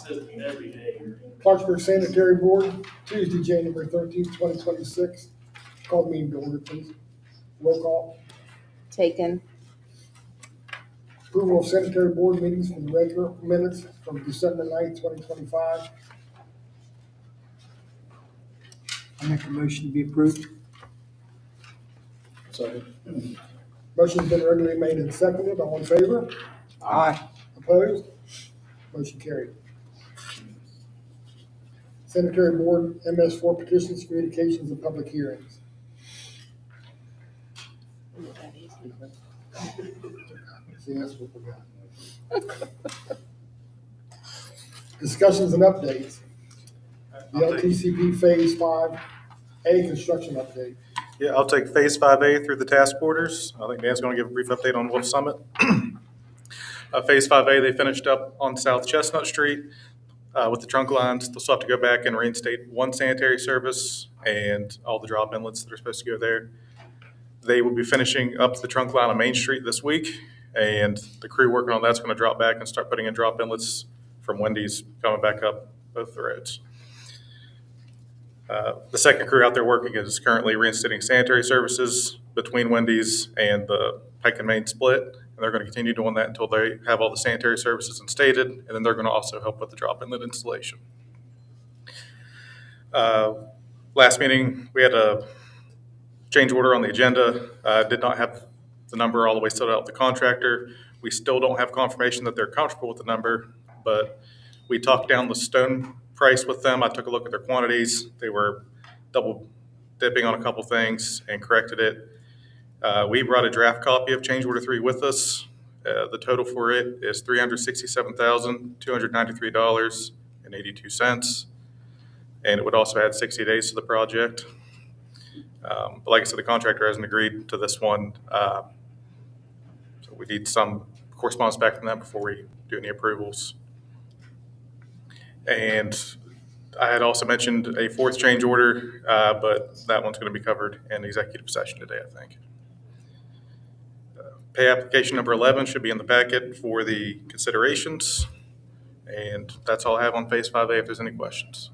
consistent every day. Clarksburg Sanitary Board, Tuesday, January 13th, 2026. Call the meeting to order, please. Roll call. Taken. Approval of sanitary board meetings from the regular minutes from December 9th, 2025. I make a motion to be approved. Sorry. Motion's been regularly made and seconded. All in favor? Aye. Opposed? Motion carried. Sanitary Board, MS4 petitions, communications, and public hearings. See, that's what we got. Discussions and updates. The LTCP Phase 5A construction update. Yeah, I'll take Phase 5A through the task orders. I think Dan's going to give a brief update on Wolf Summit. Phase 5A, they finished up on South Chestnut Street with the trunk lines. They'll still have to go back and reinstate one sanitary service and all the drop inlets that are supposed to go there. They will be finishing up the trunk line on Main Street this week, and the crew working on that's going to drop back and start putting in drop inlets from Wendy's coming back up both the roads. The second crew out there working is currently reinstating sanitary services between Wendy's and the Pike and Main split. And they're going to continue doing that until they have all the sanitary services instated. And then they're going to also help with the drop inlet installation. Last meeting, we had a change order on the agenda. Did not have the number all the way set out with the contractor. We still don't have confirmation that they're comfortable with the number, but we talked down the stone price with them. I took a look at their quantities. They were double dipping on a couple things and corrected it. We brought a draft copy of change order 3 with us. The total for it is $367,293.82. And it would also add 60 days to the project. But like I said, the contractor hasn't agreed to this one. So we need some correspondence back from them before we do any approvals. And I had also mentioned a fourth change order, but that one's going to be covered in executive session today, I think. Pay application number 11 should be in the packet for the considerations. And that's all I have on Phase 5A if there's any questions.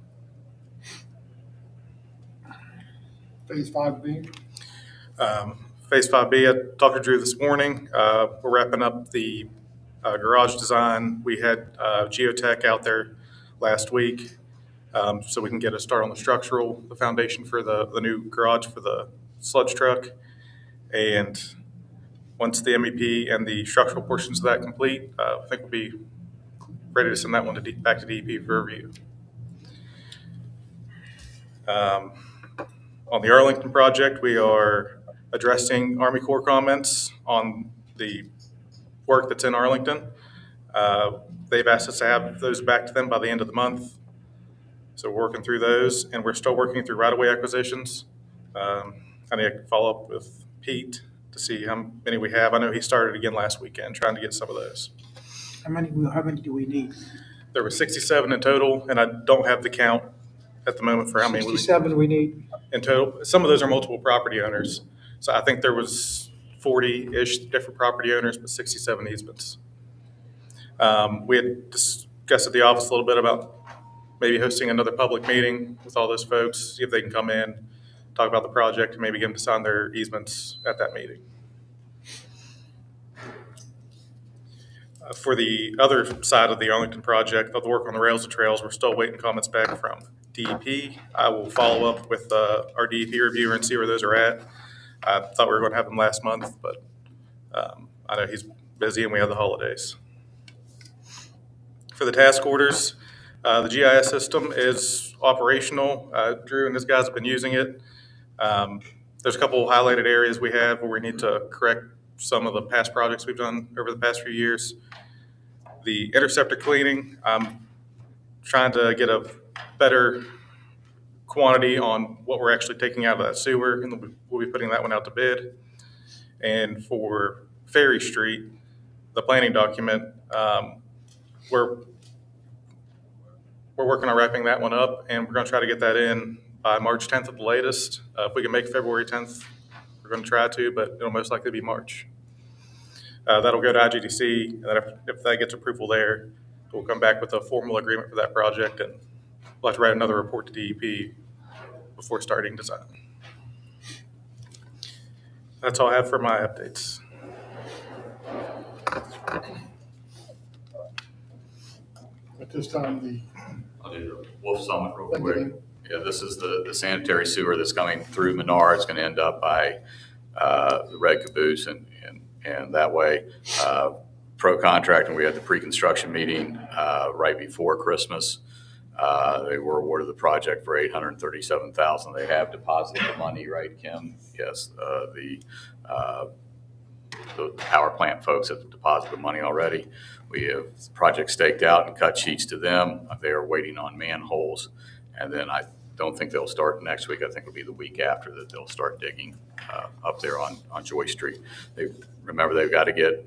Phase 5B. Phase 5B, I talked to Drew this morning. We're wrapping up the garage design. We had Geotech out there last week, so we can get a start on the foundation for the new garage for the sludge truck. And once the MEP and the structural portions of that complete, I think we'll be ready to send that one back to DEP for review. On the Arlington project, we are addressing Army Corps comments on the work that's in Arlington. They've asked us to have those back to them by the end of the month. So we're working through those, and we're still working through right-of-way acquisitions. I need to follow up with Pete to see how many we have. I know he started again last weekend trying to get some of those. How many do we need? There were 67 in total, and I don't have the count at the moment for how many 67 we need. in total. Some of those are multiple property owners. So I think there was 40-ish different property owners, but 67 easements. We had discussed at the office a little bit about maybe hosting another public meeting with all those folks, see if they can come in, talk about the project, and maybe get them to sign their easements at that meeting. For the other side of the Arlington project, of the work on the rails and trails, we're still waiting comments back from DEP. I will follow up with our DEP reviewer and see where those are at. I thought we were going to have them last month, but I know he's busy and we have the holidays. For the task orders, the GIS system is operational. Drew and his guys have been using it. There's a couple of highlighted areas we have where we need to correct some of the past projects we've done over the past few years. The interceptor cleaning, I'm trying to get a better quantity on what we're actually taking out of that sewer, and we'll be putting that one out to bid. And for Ferry Street, the planning document, we're working on wrapping that one up, and we're going to try to get that in by March 10th at the latest. If we can make February 10th, we're going to try to, but it'll most likely be March. That'll go to IGDC, and then if that gets approval there, We'll come back with a formal agreement for that project, and we'll have to write another report to DEP before starting design. That's all I have for my updates. At this time, I'll do the Wolf Summit real Thank you, quick. Dave. Yeah, this is the sanitary sewer that's coming through Menard. It's going to end up by the Red Caboose and that way. Pro contracting, we had the pre-construction meeting right before Christmas. They were awarded the project for $837,000. They have deposited the money, right, Kim? Yes, the power plant folks have deposited the money already. We have the project staked out and cut sheets to them. They are waiting on manholes. And then I don't think they'll start next week. I think it'll be the week after that they'll start digging up there on Joy Street. Remember, they've got to get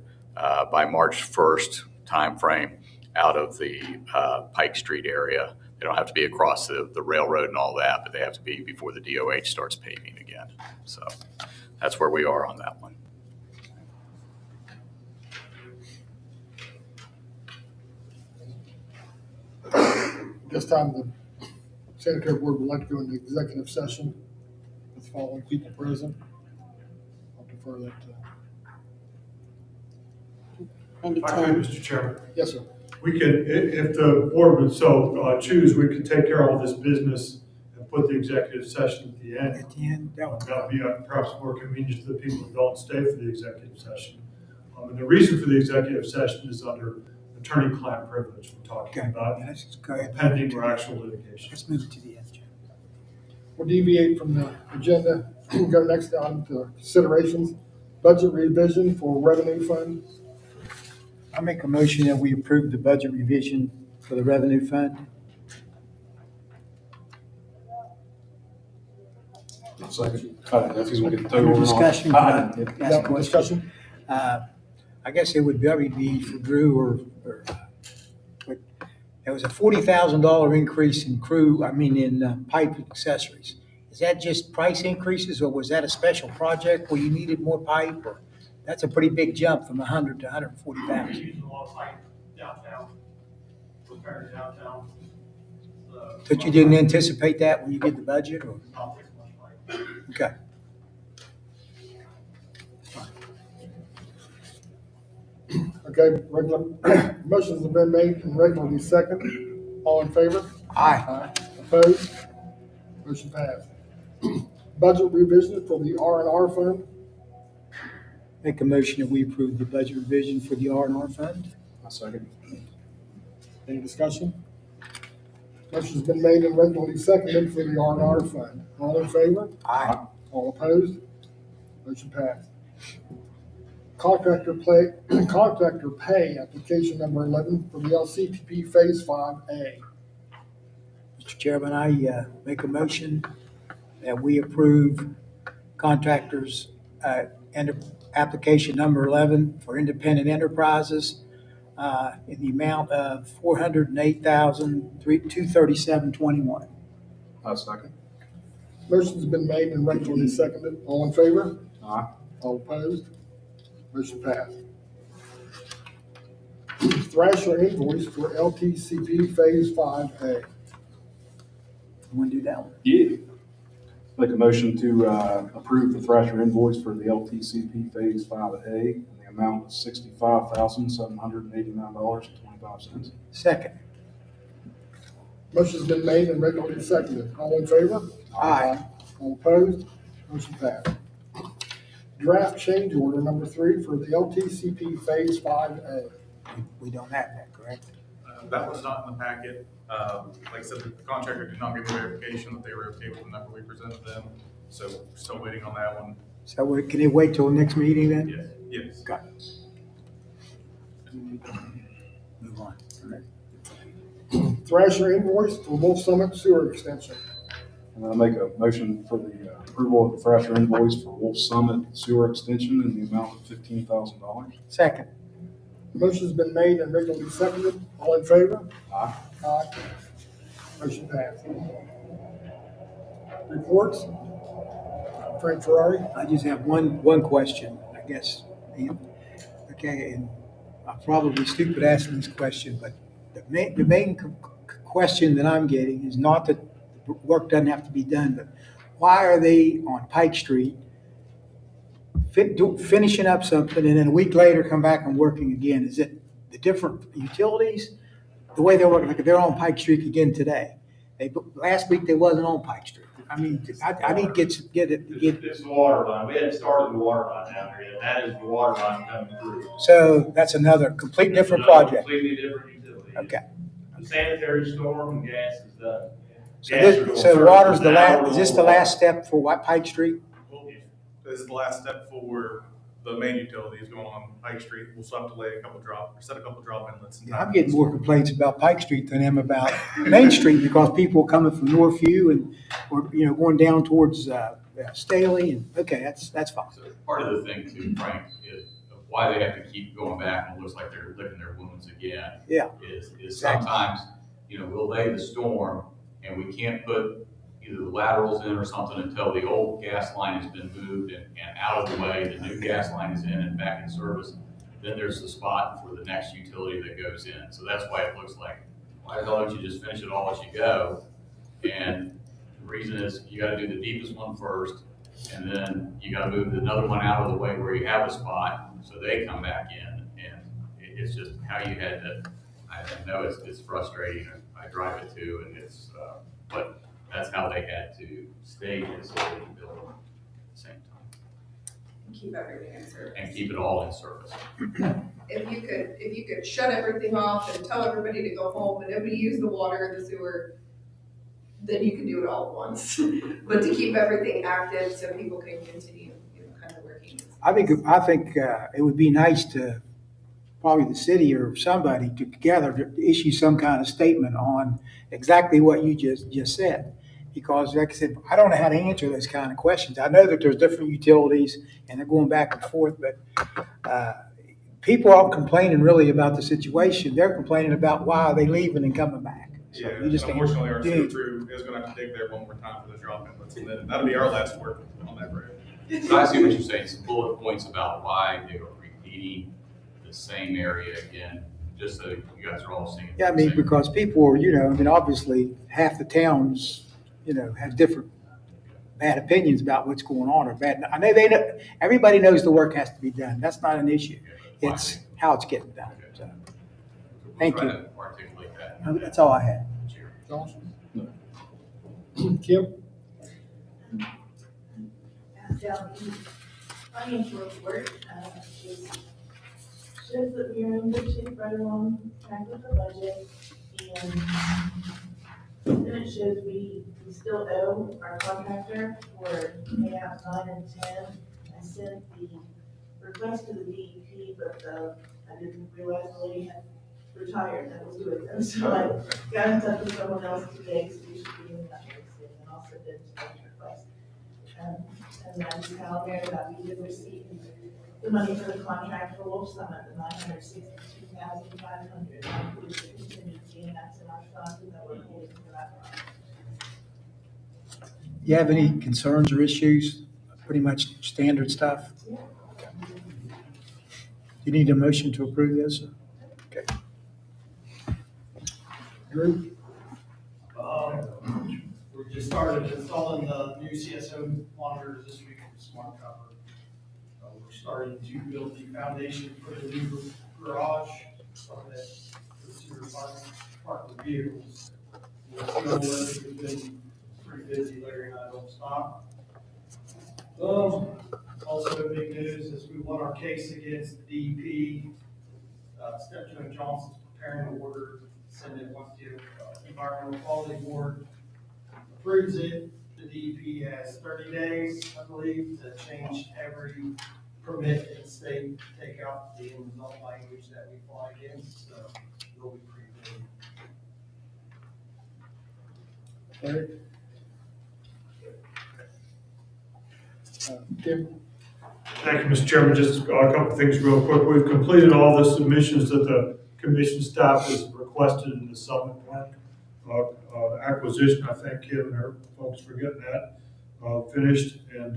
by March 1st timeframe out of the Pike Street area. They don't have to be across the railroad and all that, but they have to be before the DOH starts paving again. So that's where we are on that one. this time, the sanitary board would like to go into executive session with the following people present. I'll defer that to, Maybe If I could, 10. Mr. Chairman, yes, sir. we could, if the board would so choose, we could take care of all this business and put the executive session at the end. At the end, that would That'd be perhaps more convenient to the people who don't stay for the executive session. And the reason for the executive session is under attorney-client privilege. We're talking Okay, about let's just go ahead. pending or actual litigation. Let's move it to the end, Jim. We'll deviate from the agenda, go next on to considerations, budget revision for revenue fund. I make a motion that we approve the budget revision for the revenue fund. Under discussion, can I ask a Yeah, question? discussion. I guess it would probably be for Drew or but there was a $40,000 increase in in pipe accessories. Is that just price increases, or was that a special project where you needed more pipe? Or that's a pretty big jump from 100 to 140,000. Using a lot of pipe downtown, repairing downtown. But you didn't anticipate that when you did the budget, or? Not this much pipe. Okay. Okay, regular, motions have been made and regularly second. All in favor? Aye. Opposed? Motion passed. Budget revision for the R&R fund. Make a motion that we approve the budget revision for the R&R fund. I second. Any discussion? Motion's been made and regularly seconded for the R&R fund. All in favor? Aye. All opposed? Motion passed. Contractor pay application number 11 for the LCTP Phase 5A. Mr. Chairman, I make a motion that we approve contractors, application number 11 for independent enterprises in the amount of $408,237.21. I second. Motion's been made and regularly seconded. All in favor? Aye. All opposed? Motion passed. Thrasher invoice for LTCP Phase 5A. You want to do that one? Yeah. Make a motion to approve the Thrasher invoice for the LTCP Phase 5A in the amount of $65,789.25. Second. Motion's been made and regularly seconded. All in favor? Aye. All opposed? Motion passed. Draft change order number 3 for the LTCP Phase 5A. We don't have that, correct? That was not in the packet. Like I said, the contractor did not give me verification that they were okay with the number we presented them, so still waiting on that one. So can it wait till next meeting then? Yes. Got it. Move on. All right. Thrasher invoice for Wolf Summit Sewer Extension. And I make a motion for the approval of the Thrasher invoice for Wolf Summit Sewer Extension in the amount of $15,000. Second. Motion's been made and regularly seconded. All in favor? Aye. Aye. Motion passed. Reports? Frank Ferrari? I just have one question, I guess. Okay, and I'm probably stupid asking this question, but the main question that I'm getting is not that the work doesn't have to be done, but why are they on Pike Street finishing up something and then a week later come back and working again? Is it the different utilities? The way they're working, like they're on Pike Street again today. Last week they wasn't on Pike Street. I mean, I need to get it. It's the water line. We hadn't started the water line down there yet. That is the water line coming through. So that's another complete different Another project. Completely different utility. Okay. The sanitary storm and gas is done. So water's the last, is this the last step for what, Pike Street? This is the last step for the main utility is going on Pike Street. We'll still have to set a couple drop inlets. I'm getting more complaints about Pike Street than I am about Main Street because people coming from Northview and, or, you know, going down towards Staley and, okay, that's fine. So part of the thing too, Frank, is why they have to keep going back and it looks like they're licking their wounds again. Yeah. Is sometimes, you know, we'll lay the storm and we can't put either the laterals in or something until the old gas line has been moved and out of the way, the new gas line is in and back in service. Then there's the spot for the next utility that goes in. So that's why it looks like, why the hell don't you just finish it all as you go? And the reason is you gotta do the deepest one first, and then you gotta move another one out of the way where you have a spot, so they come back in. And it's just how you had to, I know it's frustrating, I drive it too, and it's, but that's how they had to stage it so they could build at the same time. And keep everything in service. And keep it all in service. If you could shut everything off and tell everybody to go home and nobody use the water and the sewer, then you can do it all at once. But to keep everything active so people can continue, you know, kind of working. I think it would be nice to, probably the city or somebody together to issue some kind of statement on exactly what you just said. Because like I said, I don't know how to answer those kind of questions. I know that there's different utilities and they're going back and forth, but people aren't complaining really about the situation. They're complaining about why are they leaving and coming back. So Yeah, you just unfortunately, our yeah. sewer crew is gonna have to dig there one more time for the drop inlets, and then that'll be our last work on that road. So I see what you're saying, some bullet points about why they were repeating the same area again, just so you guys are all seeing. Yeah, I mean, because people are, you know, I mean, obviously half the towns, you know, have different bad opinions about what's going on or bad. I know everybody knows the work has to be done. That's not an issue. It's how it's getting done. So, thank you. Articulate that. That's all I had. Johnson? No. Kim? Down the financial report, shows that we are in good shape right along track with the budget. And then it shows we still owe our contractor for payouts 9 and 10. I sent the request to the DEP, but I didn't realize the lady had retired. That was doing them. So I got in touch with someone else today, so we should be in touch with them, and I'll send it to the request. And then just tell Mary that we did receive the money for the contract for Wolf Summit, the $962,500. That includes the contingency, and that's in our fund that we're holding for that fund. You have any concerns or issues? Pretty much standard stuff? Yeah. You need a motion to approve this? Okay. Drew? We just started installing the new CSO monitors this week with Smart Cover. We're starting to build the foundation for the new garage so that the sewer department park the vehicles. The field work has been pretty busy, Larry and I don't stop. Also big news is we won our case against the DEP. Step Judge Johnson's preparing an order, send it once the Environmental Quality Board approves it. The DEP has 30 days, I believe, to change every permit in the state, take out the end result language that we fly against, so it'll be pretty good. Larry? Kim? Thank you, Mr. Chairman. Just a couple of things real quick. We've completed all the submissions that the commission staff has requested in the Summit Plan acquisition. I thank Kim and her folks for getting that finished, and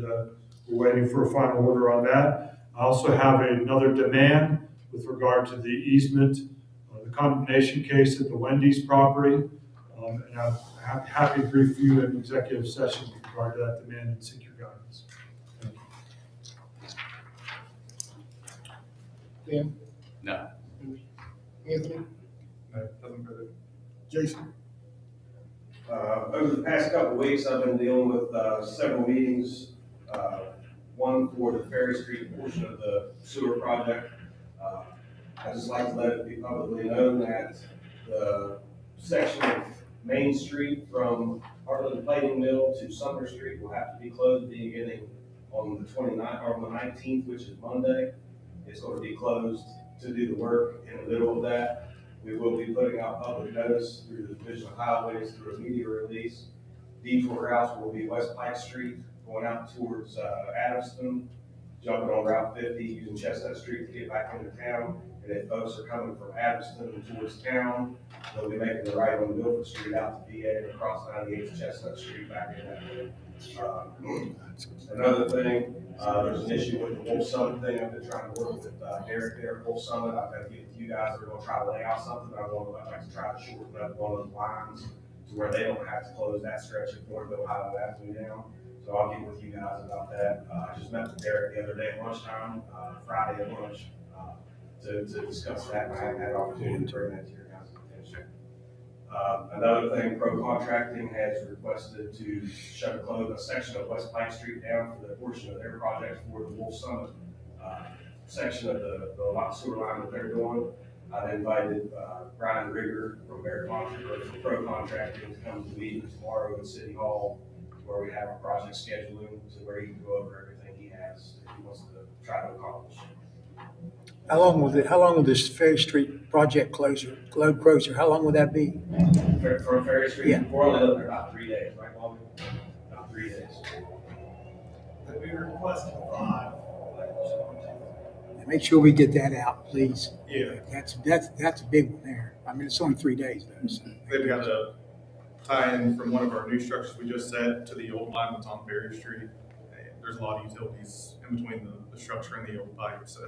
we're waiting for a final order on that. I also have another demand with regard to the easement. The condemnation case at the Wendy's property. And I'm happy to brief you in executive session with regard to that demand and seek your guidance. Thank you. Dan, No. Anthony, Nothing further. Jason? Over the past couple of weeks, I've been dealing with several meetings. One for the Ferry Street portion of the sewer project. I just like to let it be publicly known that the section of Main Street from Heartland Plating Mill to Sumner Street will have to be closed beginning on the 29th or on the 19th, which is Monday. It's going to be closed to do the work in the middle of that. We will be putting out public notice through the Division of Highways through a media release. Detour routes will be West Pike Street going out towards Adamston, jumping on Route 50 using Chestnut Street to get back into town. And if folks are coming from Adamston towards town, they'll be making the right on Milford Street out to VA and across 98 Chestnut Street back in that way. Another thing, there's an issue with the Wolf Summit thing. I've been trying to work with Derek there at Wolf Summit. I've got to get with you guys that are going to try to lay out something. I'd like to try to shorten up one of those lines to where they don't have to close that stretch of Northville Highway Avenue down. So I'll get with you guys about that. I just met with Derek the other day at lunchtime, Friday at lunch, to discuss that. And I haven't had an opportunity to bring that to your guys' attention. Another thing, Pro Contracting has requested to shut and close a section of West Pike Street down for the portion of their project for the Wolf Summit section of the sewer line that they're doing. I've invited Brian Rigger from Pro Contracting to come to the meeting tomorrow at City Hall, where we have a project scheduling, so where he can go over everything he has that he wants to try to accomplish. How long will this Ferry Street project closure, how long will that be? From Ferry Street, Yeah. we're only looking at about 3 days, right, Bobby? About 3 days. We requested 5. Make sure we get that out, please. Yeah, That's a big one there. I mean, it's only 3 days though, so. they've got to tie in from one of our new structures we just set to the old line that's on Ferry Street. There's a lot of utilities in between the structure and the old pipe, so.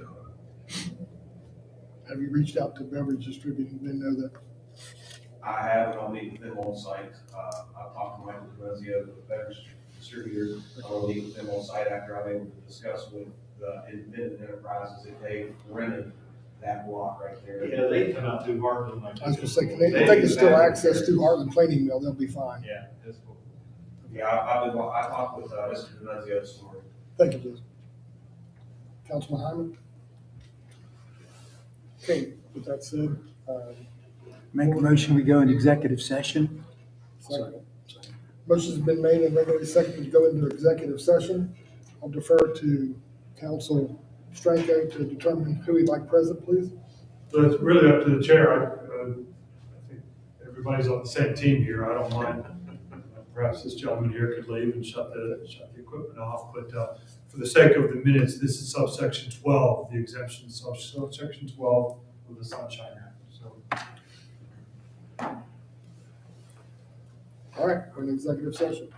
Have you reached out to Beverage Distributing? They know that. I have, and I'll meet with them on site. I've talked to Michael D'Ambrosio, the beverage distributor. I'll meet with them on site after I'm able to discuss with the independent enterprises if they've rented that block right there. Yeah, they come out through Heartland like. I was gonna say, if they can still access to Heartland Planing Mill, they'll be fine. Yeah, that's cool. Yeah, I talked with Mr. D'Ambrosio this morning. Thank you, Jason. Councilman Hyman? Okay, with that said, Make a motion, we go into executive session. second. Motion's been made and regularly seconded to go into executive session. I'll defer to Council Stranko to determine who he'd like present, please. So it's really up to the chair. I think everybody's on the same team here. I don't mind. Perhaps this gentleman here could leave and shut the equipment off, but for the sake of the minutes, this is subsection 12, the exemption, subsection 12 of the Sunshine Act. So All right, we're in executive session.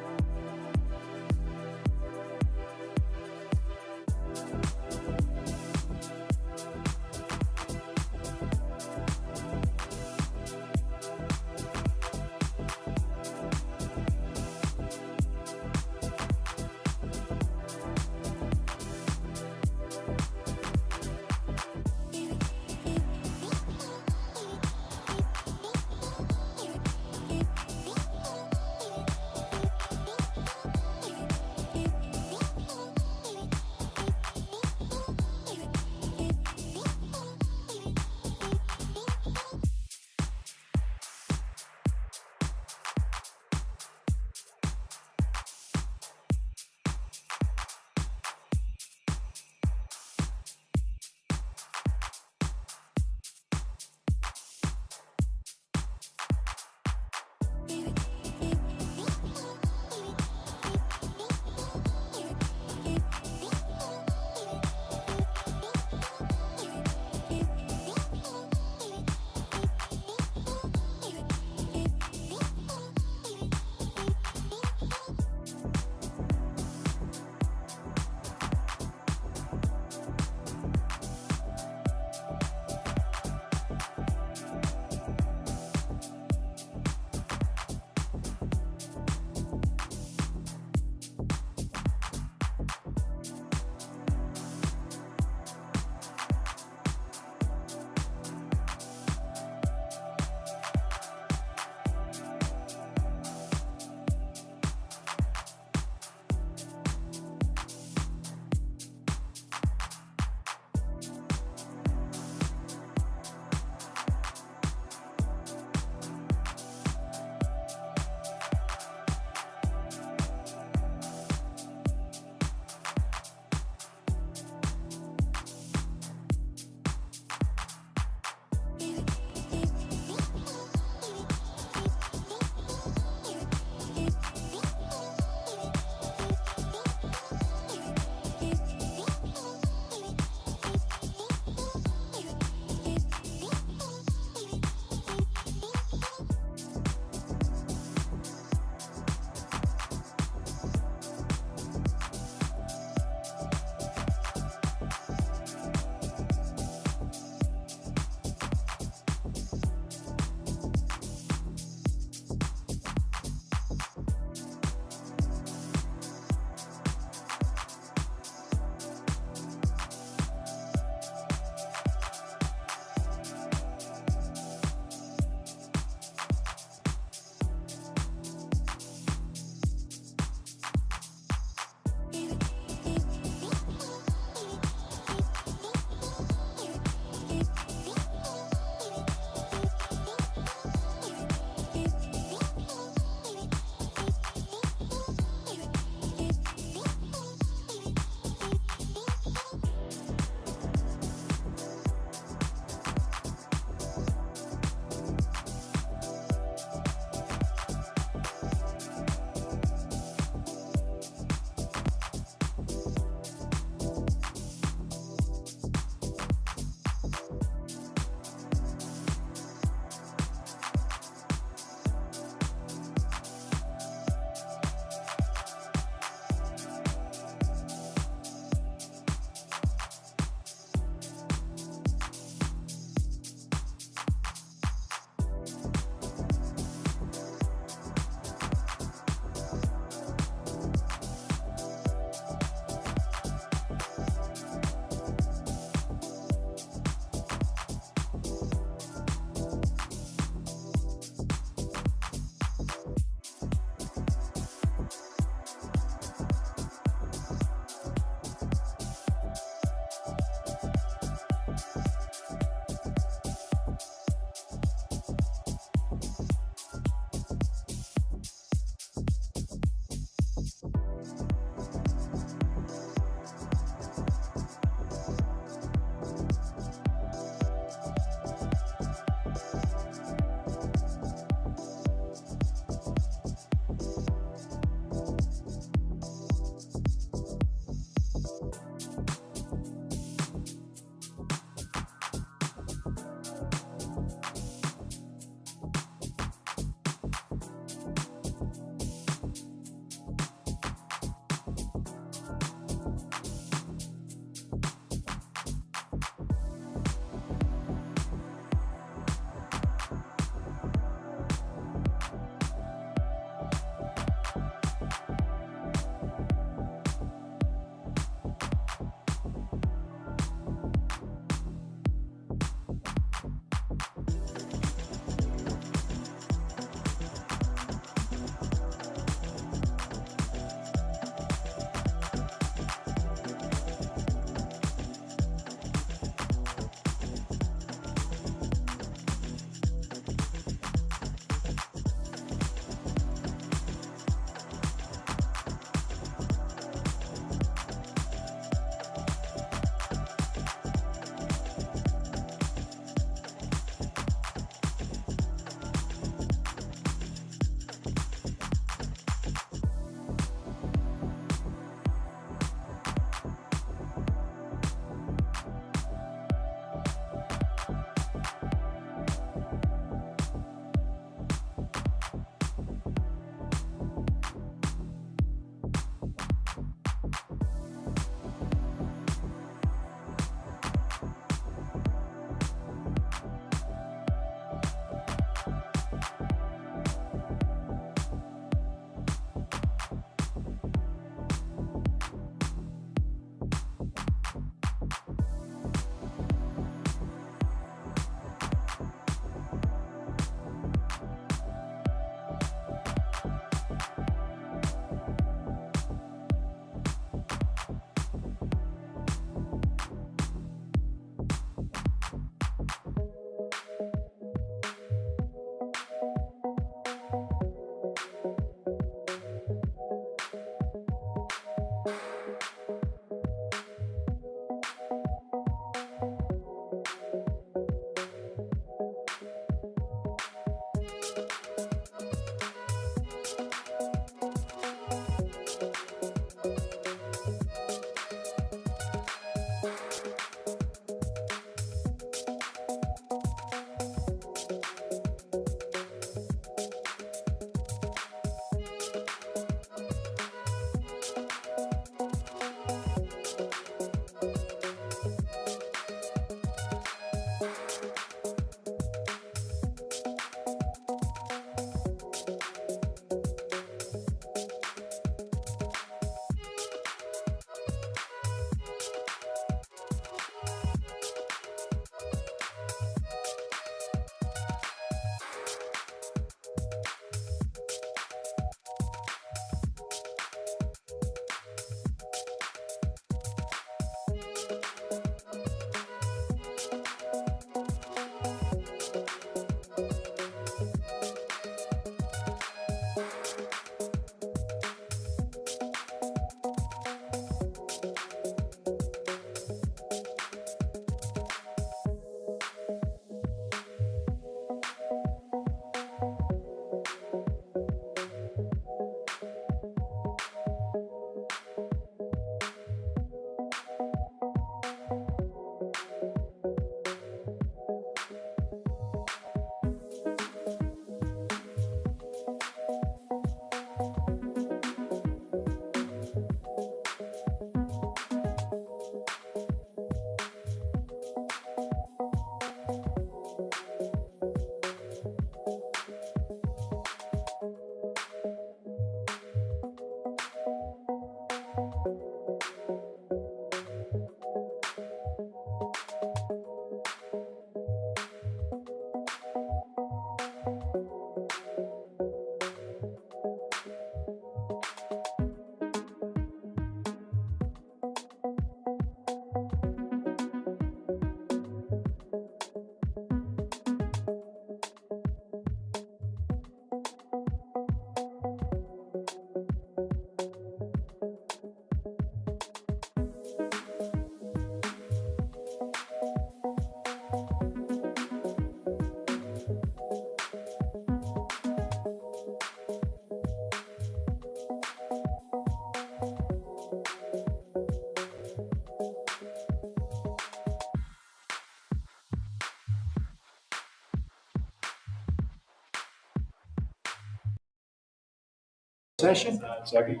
Session? Second.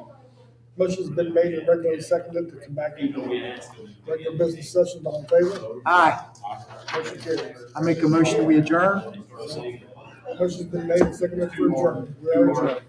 Motion's been made and regularly seconded to come back into regular business session. All in favor? Aye. Motion carries. I make a motion, we adjourn? Motion's been made and seconded to adjourn. We are adjourned.